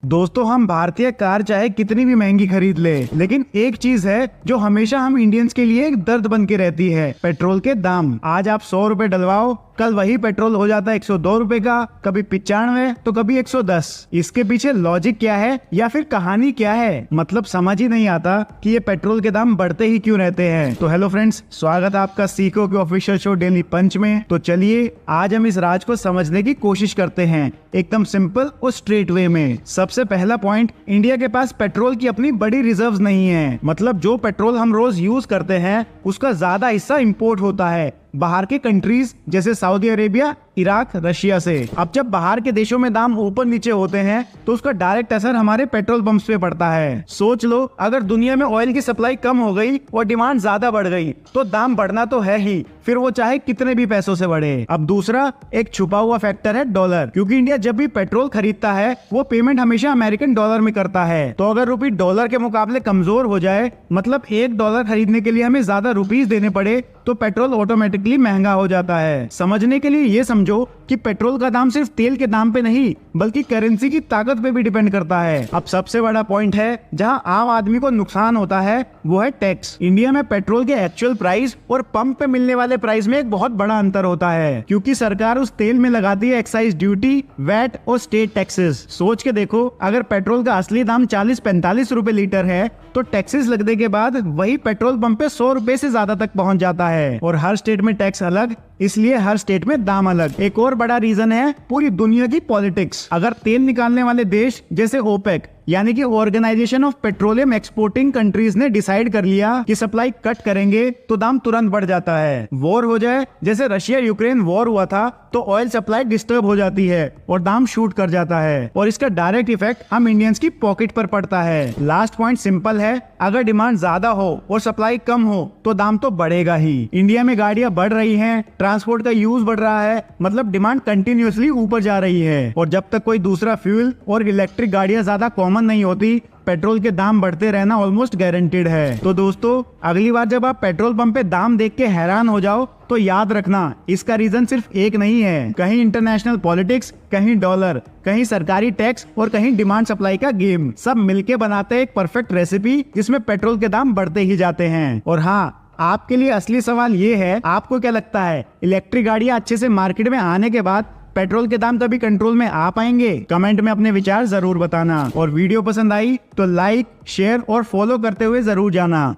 दोस्तों, हम भारतीय कार चाहे कितनी भी महंगी खरीद ले, लेकिन एक चीज है जो हमेशा हम इंडियंस के लिए एक दर्द बन के रहती है, पेट्रोल के दाम। आज आप 100 रुपए डलवाओ, कल वही पेट्रोल हो जाता है 102 रुपए का, कभी 95 तो कभी 110। इसके पीछे लॉजिक क्या है या फिर कहानी क्या है, मतलब समझ ही नहीं आता कि ये पेट्रोल के दाम बढ़ते ही क्यों रहते हैं। तो हेलो फ्रेंड्स, स्वागत है आपका सीखो के ऑफिशियल शो डेली पंच में। तो चलिए आज हम इस राज को समझने की कोशिश करते हैं एकदम सिंपल और स्ट्रेट वे में। सबसे पहला पॉइंट, इंडिया के पास पेट्रोल की अपनी बड़ी रिजर्व्स नहीं है। मतलब जो पेट्रोल हम रोज यूज करते हैं उसका ज्यादा हिस्सा इंपोर्ट होता है बाहर के कंट्रीज जैसे सऊदी अरेबिया, इराक, रशिया से। अब जब बाहर के देशों में दाम ऊपर नीचे होते हैं तो उसका डायरेक्ट असर हमारे पेट्रोल पंप्स पे पड़ता है। सोच लो, अगर दुनिया में ऑयल की सप्लाई कम हो गई और डिमांड ज्यादा बढ़ गई तो दाम बढ़ना तो है ही, फिर वो चाहे कितने भी पैसों से बढ़े। अब दूसरा एक छुपा हुआ फैक्टर है डॉलर, क्योंकि इंडिया जब भी पेट्रोल खरीदता है वो पेमेंट हमेशा अमेरिकन डॉलर में करता है। तो अगर रुपी डॉलर के मुकाबले कमजोर हो जाए, मतलब $1 खरीदने के लिए हमें ज्यादा रुपीस देने पड़े, तो पेट्रोल ऑटोमेटिकली महंगा हो जाता है। समझने के लिए ये समझो कि पेट्रोल का दाम सिर्फ तेल के दाम पे नहीं बल्कि करेंसी की ताकत पे भी डिपेंड करता है। अब सबसे बड़ा पॉइंट है जहां आम आदमी को नुकसान होता है, वो है टैक्स। इंडिया में पेट्रोल के एक्चुअल प्राइस और पंप पे मिलने वाले प्राइस में एक बहुत बड़ा अंतर होता है, क्योंकि सरकार उस तेल में लगाती है एक्साइज ड्यूटी, वैट और स्टेट टैक्सेस। सोच के देखो, अगर पेट्रोल का असली दाम 40-45 रुपए लीटर है तो टैक्सेस लगने के बाद वही पेट्रोल पंप पे 100 रुपए से ज्यादा तक पहुंच जाता है। और हर स्टेट में टैक्स अलग, इसलिए हर स्टेट में दाम अलग। एक और बड़ा रीजन है पूरी दुनिया की पॉलिटिक्स। अगर तेल निकालने वाले देश जैसे ओपेक यानी कि organization of petroleum exporting countries ने डिसाइड कर लिया कि सप्लाई कट करेंगे तो दाम तुरंत बढ़ जाता है। वॉर हो जाए, जैसे रशिया यूक्रेन वॉर हुआ था, तो ऑयल सप्लाई डिस्टर्ब हो जाती है और दाम शूट कर जाता है, और इसका डायरेक्ट इफेक्ट हम इंडियंस की पॉकेट पर पड़ता है। लास्ट पॉइंट सिंपल है, अगर डिमांड ज्यादा हो और सप्लाई कम हो तो दाम तो बढ़ेगा ही। इंडिया में गाड़ियां बढ़ रही हैं, ट्रांसपोर्ट का यूज बढ़ रहा है, मतलब डिमांड कंटिन्यूअसली ऊपर जा रही है। और जब तक कोई दूसरा फ्यूल और इलेक्ट्रिक गाड़ियां ज्यादा कॉमन नहीं होती, पेट्रोल के दाम बढ़ते रहना ऑलमोस्ट गारंटीड है। तो दोस्तों, अगली बार जब आप पेट्रोल पंप पे दाम देख के हैरान हो जाओ तो याद रखना, इसका रीजन सिर्फ एक नहीं है। कहीं इंटरनेशनल पॉलिटिक्स, कहीं डॉलर, कहीं सरकारी टैक्स और कहीं डिमांड सप्लाई का गेम, सब मिलके बनाते हैं एक परफेक्ट रेसिपी जिसमें पेट्रोल के दाम बढ़ते ही जाते हैं। और हाँ, आपके लिए असली सवाल ये है, आपको क्या लगता है इलेक्ट्रिक गाड़ियां अच्छे से मार्केट में आने के बाद पेट्रोल के दाम कभी कंट्रोल में आ पाएंगे? कमेंट में अपने विचार जरूर बताना। और वीडियो पसंद आई तो लाइक, शेयर और फॉलो करते हुए जरूर जाना।